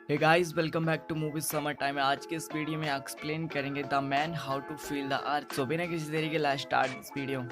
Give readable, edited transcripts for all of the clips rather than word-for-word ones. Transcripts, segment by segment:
Hey guys, welcome back to movie summer time. आज के इस वीडियो में एक्सप्लेन करेंगे the man how to feel the earth. So बिना किसी देरी के लेट्स स्टार्ट दिस वीडियो।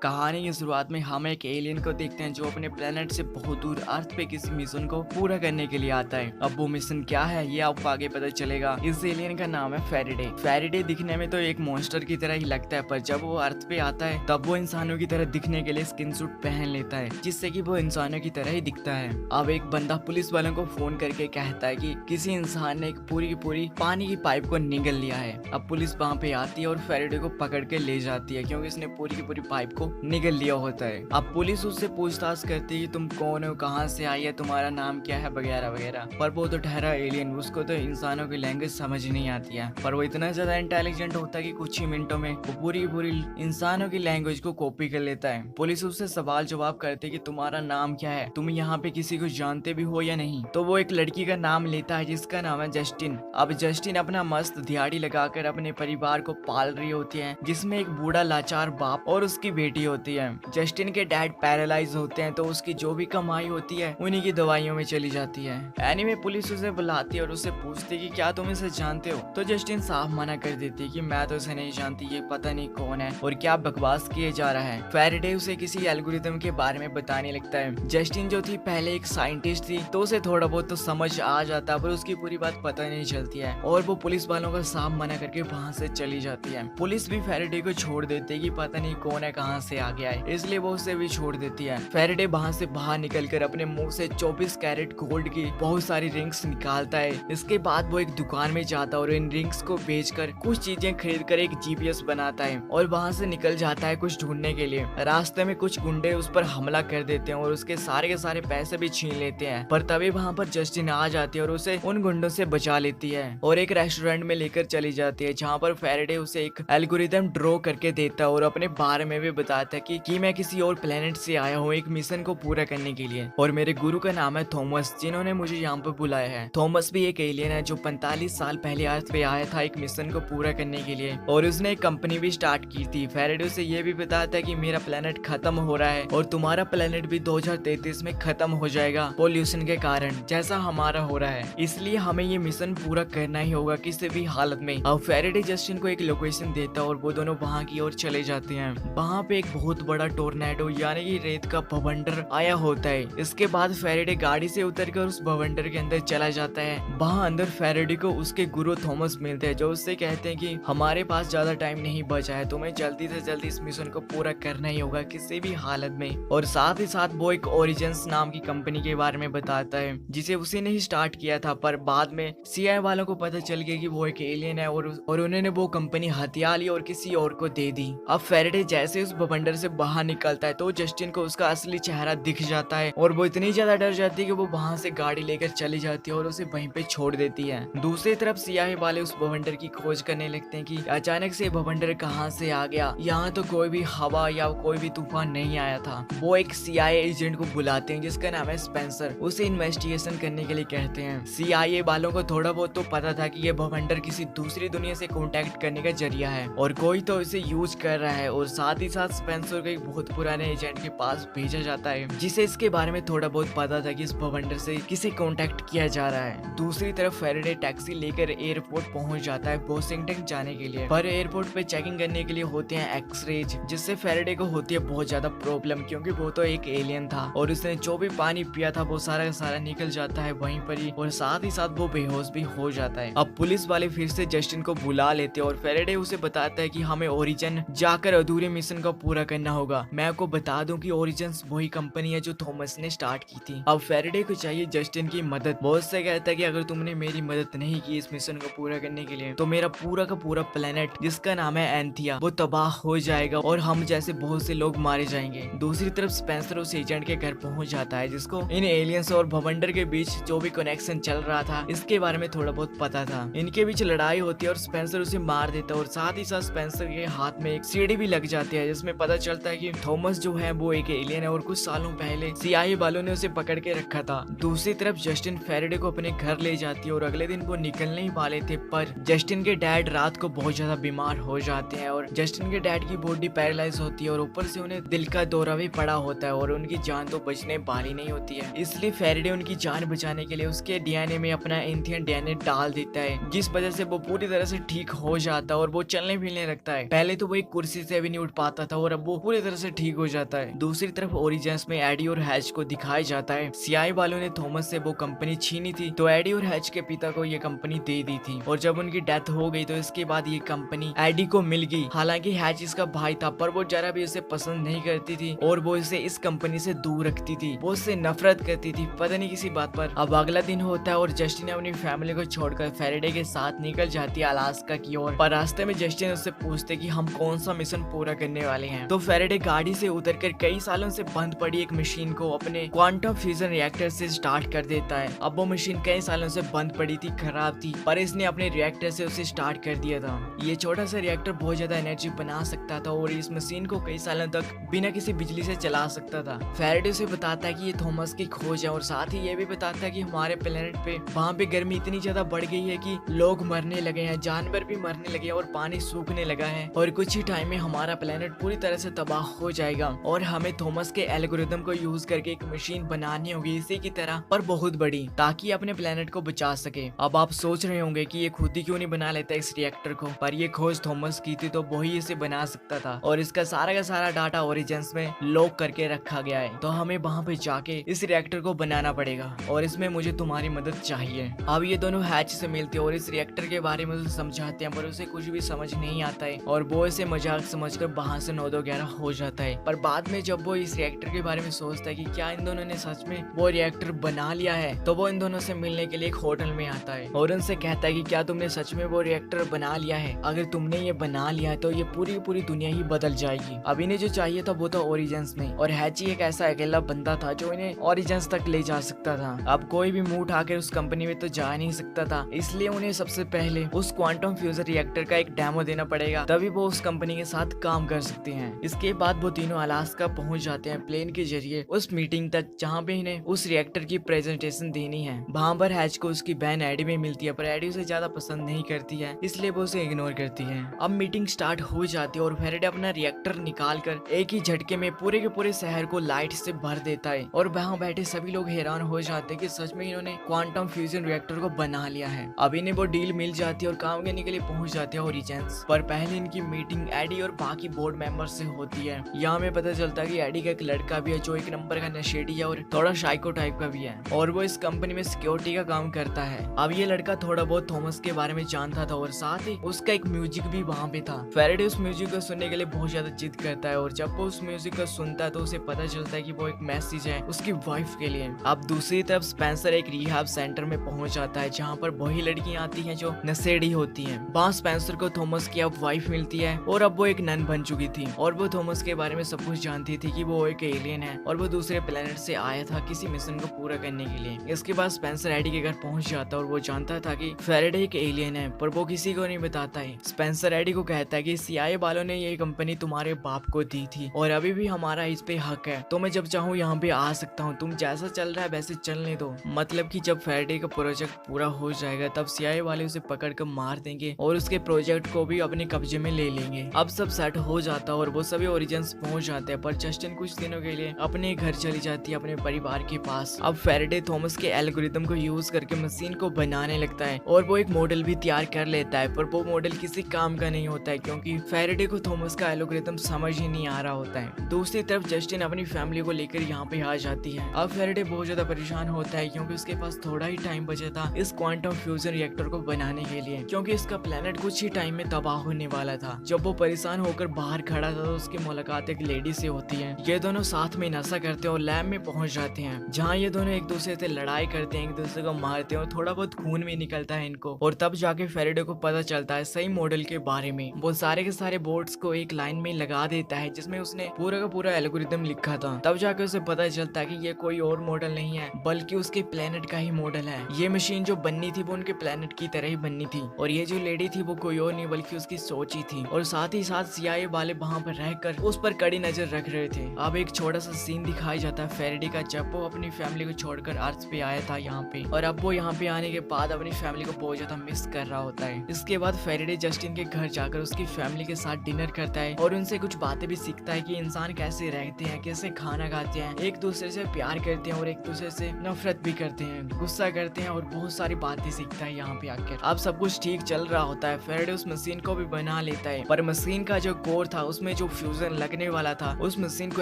कहानी की शुरुआत में हम एक एलियन को देखते हैं जो अपने प्लेनेट से बहुत दूर अर्थ पे किसी मिशन को पूरा करने के लिए आता है। अब वो मिशन क्या है ये आपको आगे पता चलेगा। इस एलियन का नाम है फेराडे। फेराडे दिखने में तो एक मॉन्स्टर की तरह ही लगता है, पर जब वो अर्थ पे आता है तब वो इंसानों की तरह दिखने के लिए स्किन सूट पहन लेता है, जिससे कि वो इंसानों की तरह ही दिखता है। अब एक बंदा पुलिस वालों को फोन करके कहता है कि किसी इंसान ने एक पूरी की पूरी पानी की पाइप को निगल लिया है। अब पुलिस वहाँ पे आती है और फेराडे को पकड़ के ले जाती है, क्योंकि इसने पूरी की पूरी पाइप को निगल लिया होता है। अब पुलिस उससे पूछताछ करती है कि तुम कौन हो, कहाँ से आई है, तुम्हारा नाम क्या है, वगैरह वगैरह। पर वो तो ठहरा एलियन, उसको तो इंसानों की लैंग्वेज समझ नहीं आती है, पर वो इतना ज्यादा इंटेलिजेंट होता है कि कुछ ही मिनटों में वो पूरी की पूरी इंसानों की लैंग्वेज को कॉपी कर लेता है। पुलिस उससे सवाल जवाब करती है कि तुम्हारा नाम क्या है, तुम यहाँ पे किसी को जानते भी हो या नहीं। तो वो एक लड़की का नाम लेता है जिसका नाम है जस्टिन। अब जस्टिन अपना मस्त दिहाड़ी लगाकर अपने परिवार को पाल रही होती है, जिसमें एक बूढ़ा लाचार बाप और उसकी बेटी होती है। जस्टिन के डैड पैरालाइज होते हैं, तो उसकी जो भी कमाई होती है उन्हीं की दवाइयों में चली जाती है। एनीवे पुलिस उसे बुलाती है और उससे पूछती है कि क्या तुम इसे जानते हो। तो जस्टिन साफ मना कर देती है कि मैं तो इसे नहीं जानती, ये पता नहीं कौन है और क्या बकवास किए जा रहा है। फेराडे उसे किसी एल्गोरिथम के बारे में बताने लगता है। जस्टिन जो थी पहले एक साइंटिस्ट थी, तो उसे थोड़ा बहुत तो समझ आ जाता, पर उसकी पूरी बात पता नहीं चलती है और वो पुलिस वालों का साफ मना करके वहाँ से चली जाती है। पुलिस भी फेराडे को छोड़ देती है कि पता नहीं कौन है, कहाँ से आ गया है, इसलिए वो उसे भी छोड़ देती है। फेराडे वहाँ से बाहर निकलकर अपने मुंह से 24 कैरेट गोल्ड की बहुत सारी रिंग्स निकालता है। इसके बाद वो एक दुकान में जाता है और इन रिंग्स को बेचकर कुछ चीजें खरीद कर एक जीपीएस बनाता है और वहाँ से निकल जाता है कुछ ढूंढने के लिए। रास्ते में कुछ गुंडे उस पर हमला कर देते हैं और उसके सारे के सारे पैसे भी छीन लेते हैं, पर तभी वहाँ पर जस्टिन आ जाती है और उसे उन गुंडों से बचा लेती है और एक रेस्टोरेंट में लेकर चली जाती है, जहाँ पर फेराडे उसे एक एल्गोरिथम ड्रॉ करके देता है और अपने बारे में भी बताता है कि मैं किसी और प्लेनेट से आया हूँ एक मिशन को पूरा करने के लिए और मेरे गुरु का नाम है थॉमस, जिन्होंने मुझे यहाँ पर बुलाया है। थॉमस भी एक एलियन है जो 45 साल पहले अर्थ पे आया था एक मिशन को पूरा करने के लिए और उसने एक कंपनी भी स्टार्ट की थी। फेराडे से ये भी बताता है कि मेरा प्लेनेट खत्म हो रहा है और तुम्हारा प्लेनेट भी 2033 में खत्म हो जाएगा पोल्यूशन के कारण, जैसा हमारा हो रहा है, इसलिए हमें ये मिशन पूरा करना ही होगा किसी भी हालत में। अब फेराडे जस्टिन को एक लोकेशन देता है और वो दोनों वहाँ की ओर चले जाते हैं। वहाँ पे एक बहुत बड़ा टोर्नेडो यानी कि रेत का भवंडर आया होता है। इसके बाद फेराडे गाड़ी से उतरकर उस भवंडर के अंदर चला जाता है। वहाँ अंदर फेराडे को उसके गुरु थॉमस मिलते हैं, जो उससे कहते हैं कि हमारे पास ज्यादा टाइम नहीं बचा है, तुम्हें जल्दी से जल्दी इस मिशन को पूरा करना ही होगा किसी भी हालत में। और साथ ही साथ वो एक ओरिजिन्स नाम की कंपनी के बारे में बताता है, जिसे उसी ने ही स्टार्ट किया था, पर बाद में सीआई वालों को पता चल गया कि वो एक एलियन है और उन्होंने वो कंपनी हथिया ली और किसी और को दे दी। अब फेराडे जैसे उस भवंडर से बाहर निकलता है तो जस्टिन को उसका असली चेहरा दिख जाता है और वो इतनी ज्यादा डर जाती है कि वो वहाँ से गाड़ी लेकर चली जाती है और उसे वहीं पे छोड़ देती है। दूसरी तरफ सीआईए वाले उस भवंडर की खोज करने लगते हैं कि अचानक से भवंडर कहाँ से आ गया, यहाँ तो कोई भी हवा या कोई भी तूफान नहीं आया था। वो एक सीआईए एजेंट को बुलाते हैं जिसका नाम है स्पेंसर, उसे इन्वेस्टिगेशन करने के लिए कहते हैं। सीआईए वालों को थोड़ा बहुत तो पता था कि ये भवंडर किसी दूसरी दुनिया से कॉन्टेक्ट करने का जरिया है और कोई तो इसे यूज कर रहा है, और साथ ही साथ स्पेंसर को एक बहुत पुराने एजेंट के पास भेजा जाता है जिसे इसके बारे में थोड़ा बहुत पता था कि इस भवंडर से किसे कांटेक्ट किया जा रहा है। दूसरी तरफ फेराडे टैक्सी लेकर एयरपोर्ट पहुंच जाता है वॉशिंगटन जाने के लिए, पर एयरपोर्ट पे चेकिंग करने के लिए होते हैं एक्सरेज, जिससे फेराडे को होती है बहुत ज्यादा प्रॉब्लम, क्योंकि वो तो एक एलियन था और उसने जो भी पानी पिया था वो सारा का सारा निकल जाता है वहीं पर ही, और साथ ही साथ वो बेहोश भी हो जाता है। अब पुलिस वाले फिर से जस्टिन को बुला लेते हैं और फेराडे उसे बताता है कि हमें ओरिजिन जाकर अधूरे मिशन को पूरा करना होगा। मैं आपको बता दूं कि ओरिजिन्स वही कंपनी है जो थॉमस ने स्टार्ट की थी। अब फेराडे को चाहिए जस्टिन की मदद। वो उससे कहता है कि अगर तुमने मेरी मदद नहीं की इस मिशन को पूरा करने के लिए तो मेरा पूरा का पूरा प्लेनेट जिसका नाम है एंथिया वो तबाह हो जाएगा और हम जैसे बहुत से लोग मारे जाएंगे। दूसरी तरफ स्पेंसर उस एजेंट के घर पहुंच जाता है जिसको इन एलियंस और भवंडर के बीच जो भी कनेक्शन चल रहा था इसके बारे में थोड़ा बहुत पता था। इनके बीच लड़ाई होती है और स्पेंसर उसे मार देता है और साथ ही साथ स्पेंसर के हाथ में एक सीढ़ी भी लग जाती है जिसमें पता चलता है कि थॉमस जो है वो एक एलियन है और कुछ सालों पहले CIA वालों ने उसे पकड़ के रखा था। दूसरी तरफ जस्टिन फैराडे को अपने घर ले जाती है और अगले दिन वो निकलने ही वाले थे, पर जस्टिन के डैड रात को बहुत ज्यादा बीमार हो जाते हैं और जस्टिन के डैड की बॉडी पैरालाइज होती है और ऊपर से उन्हें दिल का दौरा भी पड़ा होता है और उनकी जान तो बचने वाली नहीं होती है। इसलिए फैराडे उनकी जान बचाने के लिए उसके DNA में अपना एंथियन DNA डाल देता है, जिस वजह से वो पूरी तरह से ठीक हो जाता है और वो चलने फिरने लगता है। पहले तो वो एक कुर्सी से भी नहीं उठ पाता था और अब वो पूरी तरह से ठीक हो जाता है। दूसरी तरफ ओरिजिन्स में एडी और हैच को दिखाया जाता है। CIA वालों ने थॉमस से वो कंपनी छीनी थी तो एडी और हैच के पिता को ये कंपनी दे दी थी और जब उनकी डेथ हो गई तो इसके बाद ये कंपनी एडी को मिल गई। हालांकि हैच इसका भाई था पर वो जरा भी उसे पसंद नहीं करती थी और वो इसे इस कंपनी से दूर रखती थी, वो उससे नफरत करती थी, पता नहीं किसी बात पर। अब अगला दिन होता है और जस्टिन अपनी फैमिली को छोड़कर फैराडे के साथ निकल जाती है अलास्का की ओर। पर रास्ते में जस्टिन उससे पूछते कि हम कौन सा मिशन पूरा करने वाले हैं, तो फैराडे गाड़ी से उतरकर कई सालों से बंद पड़ी एक मशीन को अपने क्वांटम फ्यूजन रिएक्टर से स्टार्ट कर देता है। अब वो मशीन कई सालों से बंद पड़ी थी, खराब थी, पर इसने अपने रिएक्टर से उसे स्टार्ट कर दिया था। ये छोटा सा रिएक्टर बहुत ज्यादा एनर्जी बना सकता था और इस मशीन को कई सालों तक बिना किसी बिजली से चला सकता था। फैराडे उसे बताता है कि ये थॉमस की खोज है और साथ ही ये भी बताता है कि हमारे प्लेनेट पे वहाँ पे गर्मी इतनी ज्यादा बढ़ गई है कि लोग मरने लगे हैं, जानवर भी मरने लगे हैं और पानी सूखने लगा है और कुछ ही टाइम में हमारा प्लेनेट पूरी तरह से तबाह हो जाएगा और हमें थॉमस के एल्गोरिथम को यूज करके एक मशीन बनानी होगी इसी की तरह, पर बहुत बड़ी, ताकि अपने प्लेनेट को बचा सके। अब आप सोच रहे होंगे कि ये खुद ही क्यों नहीं बना लेता इस रिएक्टर को, पर ये खोज थॉमस की थी तो वही इसे बना सकता था और इसका सारा का सारा डाटा ओरिजिन्स में लॉक करके रखा गया है। तो हमें वहाँ पे जाके इस रिएक्टर को बनाना पड़ेगा और इसमें मुझे तुम्हारी मदद चाहिए। अब ये दोनों हैच से मिलते हैं और इस रिएक्टर के बारे में उसे समझाते हैं, पर उसे कुछ भी समझ नहीं आता है और वो इसे मजाक समझकर वहाँ से 9-11 हो जाता है। पर बाद में जब वो इस रिएक्टर के बारे में सोचता है कि क्या इन दोनों ने सच में वो रिएक्टर बना लिया है, तो वो इन दोनों से मिलने के लिए एक होटल में आता है और उनसे कहता है कि क्या तुमने सच में वो रिएक्टर बना लिया है? अगर तुमने ये बना लिया है तो ये पूरी दुनिया ही बदल जाएगी। अब इन्हें जो चाहिए था वो तो ओरिजिन्स में, और हैची एक ऐसा अकेला बंदा था जो इन्हें ओरिजिन्स तक ले जा सकता था। अब कोई भी मुंह उठाकर उस कंपनी में तो जा नहीं सकता था, इसलिए उन्हें सबसे पहले उस क्वांटम फ्यूजन रिएक्टर का एक डेमो देना पड़ेगा, तभी वो उस कंपनी के साथ काम कर सकते हैं। इसके बाद वो तीनों अलास्का पहुंच जाते हैं प्लेन के जरिए उस मीटिंग तक जहाँ पे इन्हें उस रिएक्टर की प्रेजेंटेशन देनी है। वहाँ पर हैच को उसकी बहन एडी में मिलती है, पर एडी उसे ज्यादा पसंद नहीं करती है, इसलिए वो उसे इग्नोर करती है। अब मीटिंग स्टार्ट हो जाती है और फैराडे अपना रिएक्टर निकाल कर एक ही झटके में पूरे के पूरे शहर को लाइट से भर देता है और वहाँ बैठे सभी लोग हैरान हो जाते हैं कि सच में इन्होंने क्वांटम फ्यूजन रिएक्टर को बना लिया है। अब इन्हें वो डील मिल जाती है और काम करने के लिए पहुंच जाते हैं ओरिजिन्स। पर पहले इनकी मीटिंग एडी और बाकी बोर्ड मेंबर से होती है। यहाँ में पता चलता है कि एडी का एक लड़का भी है जो एक नंबर का नशेड़ी है और थोड़ा साइको टाइप का भी है और वो इस कंपनी में सिक्योरिटी का काम करता है। अब ये लड़का थोड़ा बहुत थॉमस के बारे में जानता था और साथ ही उसका एक म्यूजिक भी वहाँ पे था। फैराडे उस म्यूजिक को सुनने के लिए बहुत ज्यादा जिद करता है और जब वो उस म्यूजिक को सुनता है तो उसे पता चलता है कि वो एक मैसेज है उसकी वाइफ के लिए। अब दूसरी तरफ स्पेंसर एक रिहाब सेंटर में पहुंच जाता है जहाँ पर वही लड़कियां आती हैं जो नशेड़ी होती हैं। वहाँ स्पेंसर को थॉमस की अब वाइफ मिलती है और अब वो एक नन बन चुकी थी और वो थॉमस के बारे में सब कुछ जानती थी कि वो एक एलियन है और वो दूसरे प्लेनेट से आया था किसी मिशन को पूरा करने के लिए। इसके बाद स्पेंसर एडी के घर पहुंच जाता है और वो जानता था कि फैराडे एक एलियन है, पर वो किसी को नहीं बताता है। स्पेंसर एडी को कहता है कि CIA वालों ने ये कंपनी तुम्हारे बाप को दी थी और अभी भी हमारा इस पे हक है, तो मैं जब चाहूँ यहाँ पे आ सकता हूँ, तुम जैसा चल रहा है वैसे चलने दो। मतलब कि जब फैराडे का प्रोजेक्ट पूरा हो जाएगा तब CIA वाले उसे पकड़ कर मार देंगे और उसके प्रोजेक्ट को भी अपने कब्जे में ले लेंगे। अब सब सेट हो जाता है और वो सभी ओरिजिन्स पहुंच जाते हैं, पर जस्टिन कुछ दिनों के लिए अपने घर चली जाती है अपने परिवार के पास। अब फैराडे थॉमस के एल्गोरिथम को यूज करके मशीन को बनाने लगता है और वो एक मॉडल भी तैयार कर लेता है, पर वो मॉडल किसी काम का नहीं होता है क्योंकि फैराडे को थॉमस का एल्गोरिथम समझ ही नहीं आ रहा होता है। दूसरी तरफ जस्टिन अपनी फैमिली को लेकर यहाँ पे आ जाती है। अब फैराडे बहुत ज्यादा परेशान होता है क्योंकि उसके पास थोड़ा ही टाइम बचा था इस क्वांटम फ्यूजन रिएक्टर को बनाने के लिए, क्योंकि इसका प्लेनेट कुछ ही टाइम में तबाह होने वाला था। जब वो परेशान होकर बाहर खड़ा था तो उसकी मुलाकात एक लेडी से होती है। ये दोनों साथ में नशा करते हैं और लैब में पहुंच जाते हैं जहाँ ये दोनों एक दूसरे से लड़ाई करते हैं, एक दूसरे को मारते हैं और थोड़ा बहुत खून भी निकलता है इनको। और तब जाके फैराडे को पता चलता है सही मॉडल के बारे में। वो सारे के सारे बोर्ड्स को एक लाइन में लगा देता है जिसमें उसने पूरा का पूरा एल्गोरिथम लिखा था। तब जाके उसे पता चलता है कि ये कोई और मॉडल नहीं है बल्कि उसके प्लेनेट का ही मॉडल है। ये मशीन जो बननी थी वो उनके प्लेनेट की तरह ही बननी थी और ये जो लेडी थी वो कोई और नहीं बल्कि उसकी सोच ही थी। और साथ ही साथ CIA वाले वहाँ पर रहकर उस पर कड़ी नजर रख रहे थे। अब एक छोटा सा सीन दिखाया जाता है फैराडे का, जब वो अपनी फैमिली को छोड़कर अर्थ पे आया था यहाँ पे, और अब वो यहाँ पे आने के बाद अपनी फैमिली को बहुत ज्यादा मिस कर रहा होता है। इसके बाद फैराडे जस्टिन के घर जाकर उसकी फैमिली के साथ डिनर करता है और उनसे कुछ बातें भी सीखता है कि इंसान कैसे रहते हैं, कैसे खाना खाते हैं, एक दूसरे से प्यार करते हैं और एक दूसरे से नफरत भी करते हैं, गुस्सा करते हैं, और बहुत सारी बातें सीखता है यहाँ पे आकर। अब सब कुछ ठीक चल रहा होता है। फैराडे उस मशीन को भी बना लेता है, पर मशीन का जो कोर था उसमें जो फ्यूजन लगने वाला था, उस मशीन को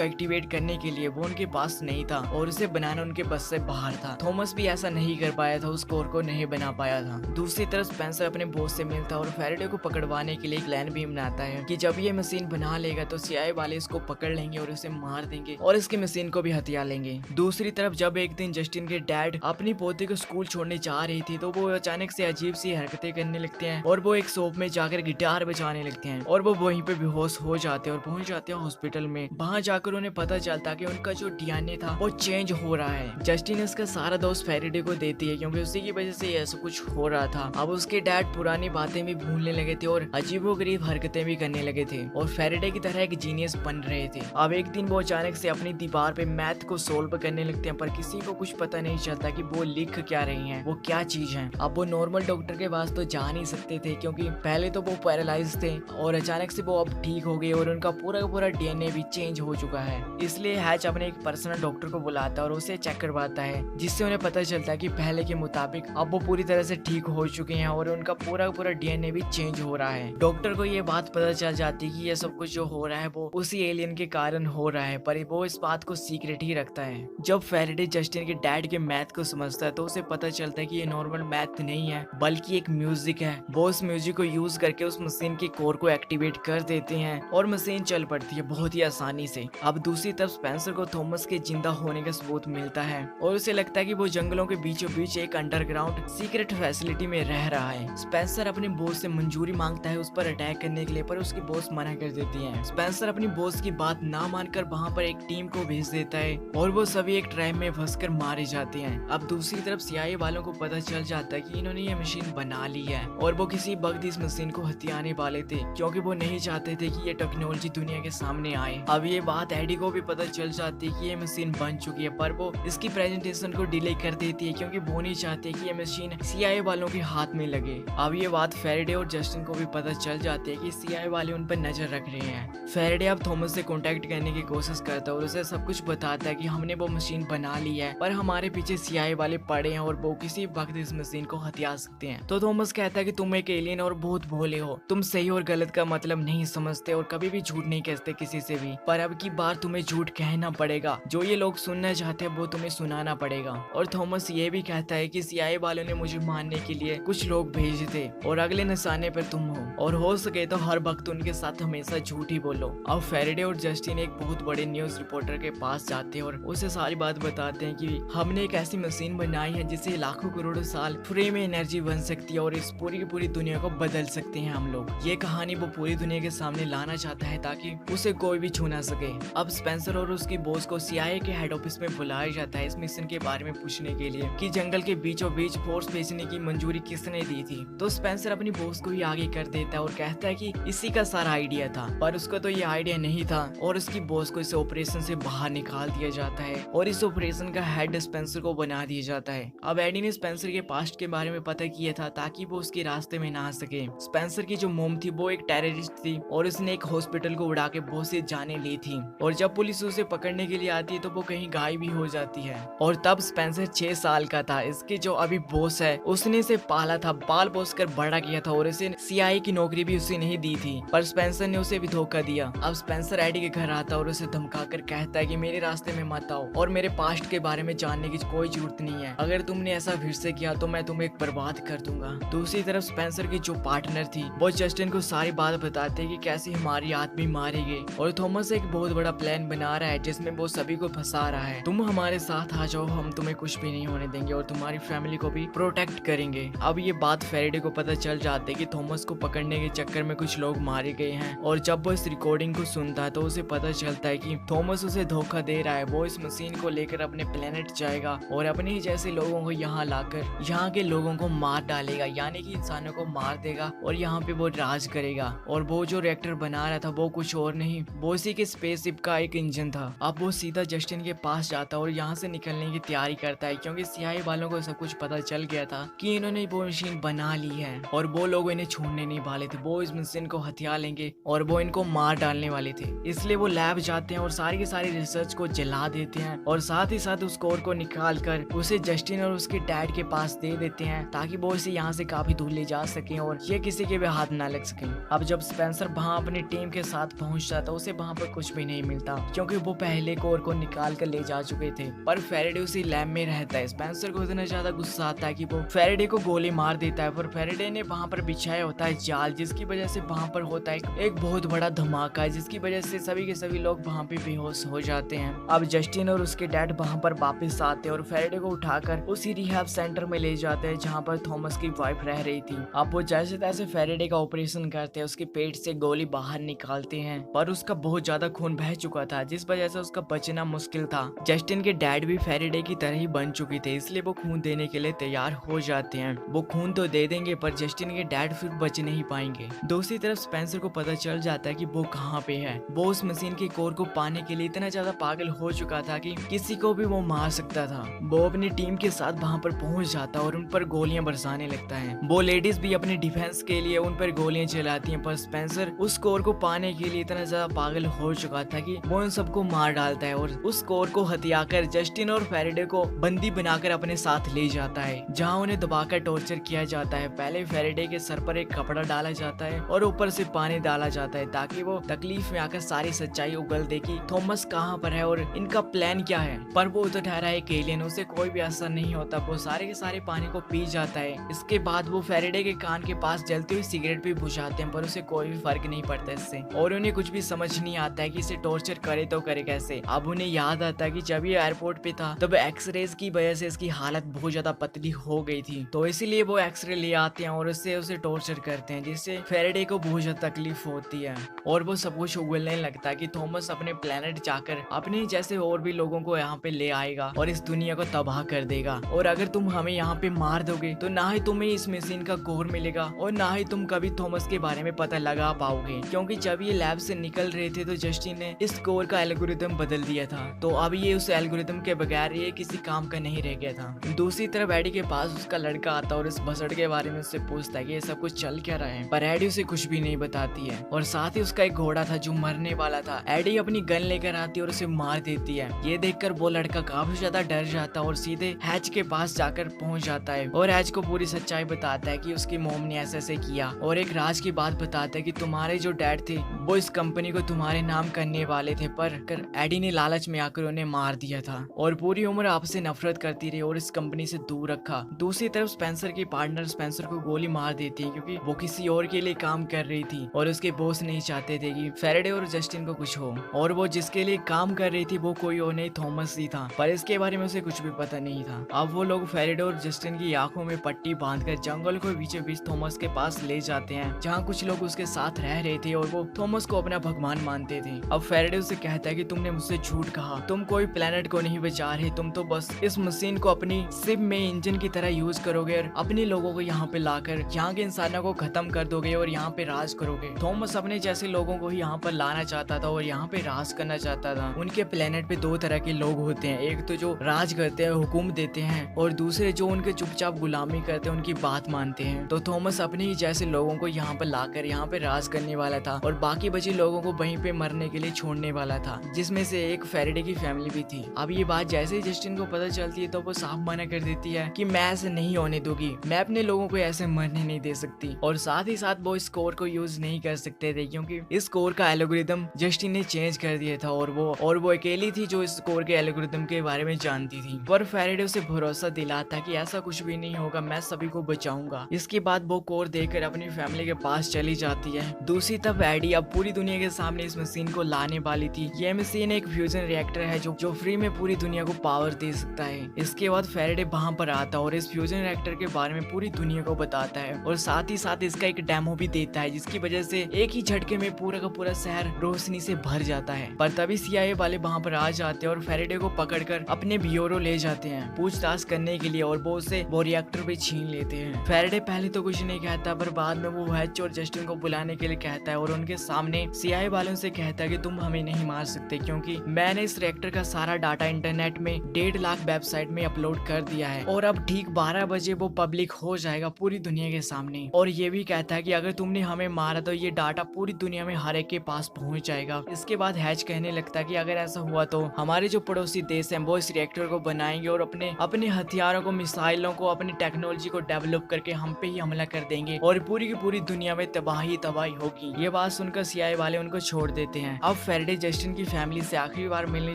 एक्टिवेट करने के लिए वो उनके पास नहीं था और उसे बनाना उनके बस से बाहर था। थॉमस भी ऐसा नहीं कर पाया था, उस कोर को नहीं बना पाया था। दूसरी तरफ स्पेंसर अपने बॉस से मिलता है और फैराडे को पकड़वाने के लिए एक प्लान भी बनाता है कि जब ये मशीन बना लेगा तो सीआईए वाले इसको पकड़ लेंगे और उसे मार देंगे और इसकी मशीन को भी हथिया लेंगे। दूसरी तरफ जब एक दिन जस्टिन के डैड अपनी पोती को स्कूल छोड़ने जा रही थी तो वो अचानक से अजीब सी हरकतें करने लगते हैं और वो एक शॉप में जाकर गिटार बजाने लगते हैं और वो वहीं पे बेहोश हो जाते हैं और पहुंच जाते हैं हॉस्पिटल में। वहां जाकर उन्हें पता चलता कि उनका जो डीएनए था वो चेंज हो रहा है। जस्टिन इसका सारा दोष फैराडे को देती है क्योंकि उसी की वजह से ऐसा कुछ हो रहा था। अब उसके डैड पुरानी बातें भी भूलने लगे थे और अजीबोगरीब हरकतें भी करने लगे थे और फैराडे की तरह एक जीनियस बन रहे थे। अब एक दिन वो अचानक से अपनी दीवार पे मैथ को सोल्व करने लगते हैं, पर किसी को कुछ पता नहीं चलता कि वो लिख क्या रही हैं, वो क्या चीज है। अब वो नॉर्मल डॉक्टर के पास तो जा नहीं सकते थे क्योंकि पहले तो वो पैरालाइज थे और अचानक से वो अब ठीक हो गए और उनका पूरा का पूरा डीएनए भी चेंज हो चुका है। इसलिए हैच अपने एक पर्सनल डॉक्टर को बुलाता है और उसे चेक करवाता है, जिससे उन्हें पता चलता है कि पहले के मुताबिक अब वो पूरी तरह से ठीक हो चुके हैं और उनका पूरा का पूरा डीएनए भी चेंज हो रहा है। डॉक्टर को ये बात पता चल जाती है कि ये सब कुछ जो हो रहा है वो उसी एलियन के कारण हो रहा है, पर वो इस बात को सीक्रेट ही रखता है। जब फैराडे जस्टिन के डैड के मैथ को समझता है तो उसे पता चलता है कि ये नॉर्मल मैथ नहीं है बल्कि एक म्यूजिक है। वो उस म्यूजिक को यूज करके उस मशीन के कोर को एक्टिवेट कर देते हैं और मशीन चल पड़ती है बहुत ही आसानी से। अब दूसरी तरफ स्पेंसर को थॉमस के जिंदा होने का सबूत मिलता है और उसे लगता है कि वो जंगलों के बीचों बीच एक अंडरग्राउंड सीक्रेट फैसिलिटी में रह रहा है। स्पेंसर अपने बॉस से मंजूरी मांगता है उस पर अटैक करने के लिए, पर उसकी बॉस मना कर देती है। स्पेंसर अपनी बॉस की बात ना मानकर वहाँ पर एक टीम को भेज देता है और वो सभी एक ट्रैप में फंसकर मारे जाते हैं। अब दूसरी तरफ सीआईए वालों को पता चल जाता है कि इन्होंने ये मशीन बना ली है और वो किसी वक्त इस मशीन को हथियाने वाले थे क्योंकि वो नहीं चाहते थे कि ये टेक्नोलॉजी दुनिया के सामने आए। अब ये बात एडी को भी पता चल जाती है कि ये मशीन बन चुकी है, पर वो इसकी प्रेजेंटेशन को डिले कर देती है क्योंकि वो नहीं चाहते कि ये मशीन सीआईए वालों के हाथ में लगे। अब ये बात फैराडे और जस्टिन को भी पता चल जाती है कि सीआईए वाले उन पर नजर रख रहे हैं। फैराडे अब थॉमस से कांटेक्ट करने की कोशिश करता है और उसे सब कुछ बताता है कि हमने वो मशीन बना ली है पर हमारे पीछे सीआईए वाले पड़े हैं और वो किसी वक्त इस मशीन को हथिया सकते हैं। तो थॉमस कहता है कि तुम एक एलियन और बहुत भोले हो, तुम सही और गलत का मतलब नहीं समझते और कभी भी झूठ नहीं कहते किसी से भी, पर अब की बार तुम्हें झूठ कहना पड़ेगा। जो ये लोग सुनना चाहते हैं वो तुम्हें सुनाना पड़ेगा। और थॉमस ये भी कहता है कि सीआईए वालों ने मुझे मारने के लिए कुछ लोग भेजे थे और अगले निशाने पर तुम हो, और हो सके तो हर वक्त उनके साथ हमेशा झूठ ही बोलो। अब फैराडे और जस्टिन एक बहुत बड़े न्यूज रिपोर्टर के पास जाते हैं और उसे सारी बात बताते हैं कि हमने एक ऐसी मशीन बनाई है जिससे लाखों करोड़ों साल फ्री में एनर्जी बन सकती है और इस पूरी की पूरी दुनिया को बदल सकते हैं हम लोग। ये कहानी वो पूरी दुनिया के सामने लाना चाहता है ताकि उसे कोई भी छू ना सके। अब स्पेंसर और उसकी बॉस को सीआईए के हेड ऑफिस में बुलाया जाता है इस मिशन के बारे में पूछने के लिए कि जंगल के बीचों बीच फोर्स भेजने की मंजूरी किसने दी थी। तो स्पेंसर अपनी बॉस को ही आगे कर देता है और कहता है कि इसी का सारा आइडिया था, पर उसको तो ये आइडिया नहीं था और उसकी बॉस को इस ऑपरेशन से बाहर निकाल दिया जाता है और इस ऑपरेशन का हेड स्पेंसर को बना दिया जाता है। अब एडी ने स्पेंसर के पास्ट के बारे में पता किया था ताकि वो उसके रास्ते में ना आ सके। स्पेंसर की जो मोम थी वो एक टेररिस्ट थी और उसने एक हॉस्पिटल को उड़ा के बहुत सी जानें ली थी और जब पुलिस उसे पकड़ने के लिए आती है तो वो कहीं गायब भी हो जाती है। और तब स्पेंसर 6 साल का था। इसके जो अभी बॉस है उसने इसे पाला था, पाल पोस कर बड़ा किया था और इसे सीआईए की नौकरी भी उसे नहीं दी थी, पर स्पेंसर ने उसे भी धोखा दिया। अब स्पेंसर एडी के घर आता और उसे धमका कर कहता है कि मेरे रास्ते में मत आओ और मेरे पास्ट के बारे में जानने की कोई जरूरत नहीं है, अगर तुमने ऐसा फिर से किया तो मैं तुम्हें बर्बाद कर दूंगा। दूसरी तरफ स्पेंसर की जो पार्टनर थी वो जस्टिन को सारी बात बताते हैं कि कैसे हमारी आदमी मारे गए और थॉमस एक बहुत बड़ा प्लान बना रहा है जिसमें वो सभी को फंसा रहा है। तुम हमारे साथ आ जाओ, हम तुम्हें कुछ भी नहीं होने देंगे और तुम्हारी फैमिली को भी प्रोटेक्ट करेंगे। अब ये बात फैराडे को पता चल जाती है कि थॉमस को पकड़ने के चक्कर में कुछ लोग मारे गए हैं और जब वो इस रिकॉर्डिंग को सुनता है तो उसे पता चलता है कि थॉमस उसे धोखा दे रहा है। वो इस मशीन को लेकर अपने प्लेनेट जाएगा और अपने ही जैसे लोगों को यहाँ लाकर यहाँ के लोगों को मार डालेगा, यानी कि इंसानों को मार देगा और यहाँ पे वो राज करेगा। और वो जो रिएक्टर बना रहा था वो कुछ और नहीं, वो इसी के स्पेसशिप का एक इंजन था। अब वो सीधा जस्टिन के पास जाता और यहाँ से निकलने की तैयारी करता है, क्योंकि सीआईए वालों को सब कुछ पता चल गया था कि इन्होंने वो मशीन बना ली है और वो लोग इन्हें छोड़ने नहीं वाले थे। वो इस मशीन को हथिया लेंगे और वो इनको मार डालने वाले थे। इसलिए वो लैब जाते हैं और सारी की सारी रिसर्च को जला देते हैं और साथ ही साथ उस कोर को निकाल कर उसे जस्टिन और उसके डैड के पास दे देते हैं, ताकि वो इसे यहाँ से काफी दूर ले जा सके और ये किसी के भी हाथ ना लग सके। अब जब स्पेंसर वहाँ अपनी टीम के साथ पहुंचता तो उसे वहाँ पर कुछ भी नहीं मिलता, क्योंकि वो पहले कोर को निकाल कर ले जा चुके थे। पर फेरेडे उसी लैब में रहता है। स्पेंसर को इतना ज्यादा गुस्सा आता है कि वो फेरेडे को गोली मार देता है, पर फेरेडे ने वहाँ पर बिछाया होता है जाल, जिसकी वजह से वहाँ पर होता है एक बहुत बड़ा धमाका, जिसकी वजह से सभी के सभी लोग वहाँ पे बेहोश हो जाते हैं। अब जस्टिन और उसके डैड वहाँ पर वापस आते हैं और फेरेडे को उठाकर उसी रिहैब सेंटर में ले जाते हैं जहाँ पर थॉमस की वाइफ रह रही थी। अब वो जैसे तैसे फेरेडे का ऑपरेशन करते हैं, उसके पेट से गोली बाहर निकालते हैं, पर उसका बहुत ज्यादा खून बह चुका था, जिस वजह से उसका बचना मुश्किल था। जस्टिन के डैड भी फेरेडे की तरह ही बन चुके थे, इसलिए वो खून देने के लिए तैयार हो जाते हैं। वो खून तो दे देंगे, पर जस्टिन के डैड फिर बच नहीं पाएंगे। दूसरी तरफ स्पेंसर को पता चल जाता है कि वो कहाँ पे है। वो उस मशीन के कोर को पाने के लिए इतना ज्यादा पागल हो चुका था कि किसी को भी वो मार सकता था। वो अपनी टीम के साथ वहाँ पर पहुंच जाता और उन पर गोलियां बरसाने लगता है। वो लेडीज भी अपनी डिफेंस के लिए उन पर गोलियां चलाती हैं, पर स्पेंसर उस कोर को पाने के लिए इतना ज्यादा पागल हो चुका था कि वो उन सबको मार डालता है और उस कोर को हथियाकर जस्टिन और फेरेडे को बंदी बनाकर अपने साथ ले जाता है, जहाँ उन्हें दबाकर टॉर्चर किया जाता है। पहले फेरेडे के सर पर एक कपड़ा डाला जाता है और ऊपर से पानी डाला जाता है, ताकि वो तकलीफ में आकर सारी सच्चाई उगल दे कि थॉमस कहाँ पर है और इनका प्लान क्या है। पर वो तो ठहरा एक एलियन, उसे कोई भी असर नहीं होता। वो सारे के सारे पानी को पी जाता है। इसके बाद वो फेरेडे के कान के पास जलती हुई सिगरेट भी बुझाते हैं, पर उसे कोई भी फर्क नहीं पड़ता इससे, और उन्हें कुछ भी समझ नहीं आता है कि इसे टॉर्चर करे तो करे कैसे। अब उन्हें याद आता है कि जब ये एयरपोर्ट पे था तब एक्सरेज की वजह से इसकी हालत बहुत ज्यादा पतली हो गई थी, तो इसीलिए वो एक्सरे ले आते हैं और उससे उसे टॉर्चर करते हैं, जिससे फेरेडे को बहुत ज्यादा तकलीफ होती है और वो सब कुछ उगलने लगता है कि थॉमस अपने प्लेनेट जाकर अपने जैसे और भी लोगों को यहाँ पे ले आएगा और इस दुनिया को तबाह कर देगा। और अगर तुम हमें यहाँ पे मार दोगे तो ना ही तुम्हें इस मशीन का कोर मिलेगा और ना ही तुम कभी थॉमस के बारे में पता लगा पाओगे, क्योंकि जब ये लैब से निकल रहे थे तो जस्टिन ने इस कोर का एल्गोरिथम बदल दिया था, तो अब ये उस एल्गोरिथम के बगैर ये किसी काम का नहीं रह गया था। दूसरी तरफ एडी के पास उसका लड़का आता और इस भसड़ के बारे में उससे पूछता है कि ये सब कुछ चल क्या रहा है, पर एडी उसे कुछ भी नहीं बताती है। और साथ ही उसका एक घोड़ा था जो मरने वाला था। एडी अपनी गन लेकर आती है और उसे मार देती है। ये देखकर वो लड़का काफी ज्यादा डर जाता है और सीधे हैच के पास जाकर पहुंच जाता है और हैच को पूरी सच्चाई बताता है कि उसकी मॉम ने ऐसे ऐसे किया, और एक राज की बात बताता है कि तुम्हारे जो डैड थे वो इस कंपनी को तुम्हारे नाम करने वाले थे, पर एडी ने लालच में आकर उन्हें मार दिया था और पूरी उम्र आपसे नफरत करती रही और इस कंपनी से दूर रखा। दूसरी तरफ स्पेंसर की पार्टनर स्पेंसर को गोली मार देती है, क्योंकि वो किसी और के लिए काम कर रही थी और उसके बॉस नहीं चाहते थे कि फेरेडे और जस्टिन को कुछ हो, और वो जिसके लिए काम कर रही थी वो कोई और नहीं थॉमस ही था, पर इसके बारे में उसे कुछ भी पता नहीं था। अब वो लोग फेरेडे और जस्टिन की आंखों में पट्टी बांधकर जंगल को बीचों बीच थॉमस के पास ले जाते हैं, जहाँ कुछ लोग उसके साथ रह रहे थे और वो थॉमस को अपना भगवान मानते थे। अब फेरेडे उसे कहता है कि तुमने मुझसे झूठ कहा, तुम कोई प्लेनेट को नहीं बचा रहे, तुम तो बस इस मशीन को अपनी शिप में इंजन की तरह यूज करोगे और अपने लोगों को यहाँ पे लाकर यहाँ के इंसानों को खत्म कर दोगे और यहाँ पे राज करोगे। थॉमस अपने जैसे लोगों को यहाँ पर लाना चाहता था और यहाँ पे राज करना चाहता था। उनके प्लेनेट पे दो तरह के लोग होते हैं, एक तो जो राज करते हैं, हुकुम देते हैं, और दूसरे जो उनके चुपचाप गुलामी करते हैं, उनकी बात मानते हैं। तो थॉमस अपने ही जैसे लोगों को यहाँ पर लाकर यहाँ पे राज करने वाला था और बाकी बचे लोगों को वहीं पे मरने के लिए छोड़ने वाला था, जिसमें से एक फेरेडे की फैमिली भी थी। अब ये बात जैसे ही जस्टिन को पता चलती है तो वो साफ मना कर देती है कि मैं ऐसे नहीं होने दूंगी, मैं अपने लोगों को ऐसे मरने नहीं दे सकती। और साथ ही साथ वो इस कोर को यूज नहीं कर सकते थे, क्योंकि इस कोर का एल्गोरिथम जस्टिन ने चेंज कर दिया था और वो अकेली थी जो इस कोर के एल्गोरिथम के बारे में जानती थी। पर फेरेडे उसे भरोसा दिलाता कि ऐसा कुछ भी नहीं होगा, मैं सभी को बचाऊंगा। इसके बाद वो कोर देकर अपनी फैमिली के पास चली जाती है। दूसरी तरफ एडी अब पूरी दुनिया के सामने इस मशीन को लाने वाली थी। ये मशीन एक फ्यूजन रिएक्टर है जो फ्री में पूरी दुनिया को पावर दे सकता है। इसके बाद फेरेडे वहाँ पर आता और इस फ्यूजन रिएक्टर के बारे में पूरी दुनिया को बताता है और साथ ही साथ इसका एक डेमो भी देता है, जिसकी वजह से एक ही झटके में पूरा का पूरा शहर रोशनी से भर जाता है। पर तभी सीआईए वाले वहाँ पर आ जाते हैं और फेरेडे को पकड़कर अपने ब्यूरो ले जाते हैं पूछताछ करने के लिए, और वो उसे वो रिएक्टर भी छीन लेते हैं। फेरेडे पहले तो कुछ नहीं कहता, पर बाद में वो हैच और जस्टिन को बुलाने के लिए कहता है और उनके सामने सीआई वालों से कहता है कि तुम हमें नहीं मार सकते क्योंकि मैंने इस रिएक्टर का सारा डाटा इंटरनेट में 1.5 लाख वेबसाइट में अपलोड कर दिया है और अब ठीक 12 बजे वो पब्लिक हो जाएगा पूरी दुनिया के सामने। और ये भी कहता है कि अगर तुमने हमें मारा तो ये डाटा पूरी दुनिया में हर एक के पास पहुंच जाएगा। इसके बाद हैच कहने लगता है कि अगर ऐसा हुआ तो हमारे जो पड़ोसी देश हैं वो इस रिएक्टर को बनाएंगे और अपने अपने हथियारों को, मिसाइलों को, अपनी टेक्नोलॉजी को डेवलप करके हम पे ही हमला कर देंगे और पूरी की पूरी दुनिया में तबाही होगी। ये बात सुनकर सीआई वाले उनको छोड़ देते हैं। अब फैराडे जस्टिन की फैमिली से आखिरी बार मिलने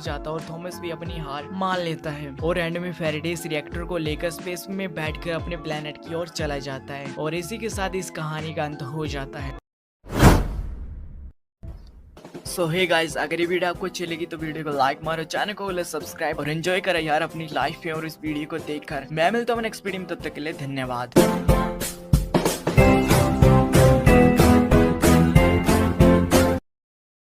जाता है और थॉमस भी अपनी हार मान लेता है और एंड में फैराडे इस रिएक्टर को लेकर स्पेस में बैठकर अपने प्लेनेट की ओर चला जाता है और इसी के साथ इस कहानी का अंत हो जाता है। सो हे गाइस, अगर ये वीडियो आपको अच्छी लगी तो वीडियो को लाइक मारो, चैनल को सब्सक्राइब और एंजॉय करो यार अपनी लाइफ में और इस वीडियो को देखकर। मैं मिलता हूँ नेक्स्ट वीडियो में, तब तक के लिए धन्यवाद।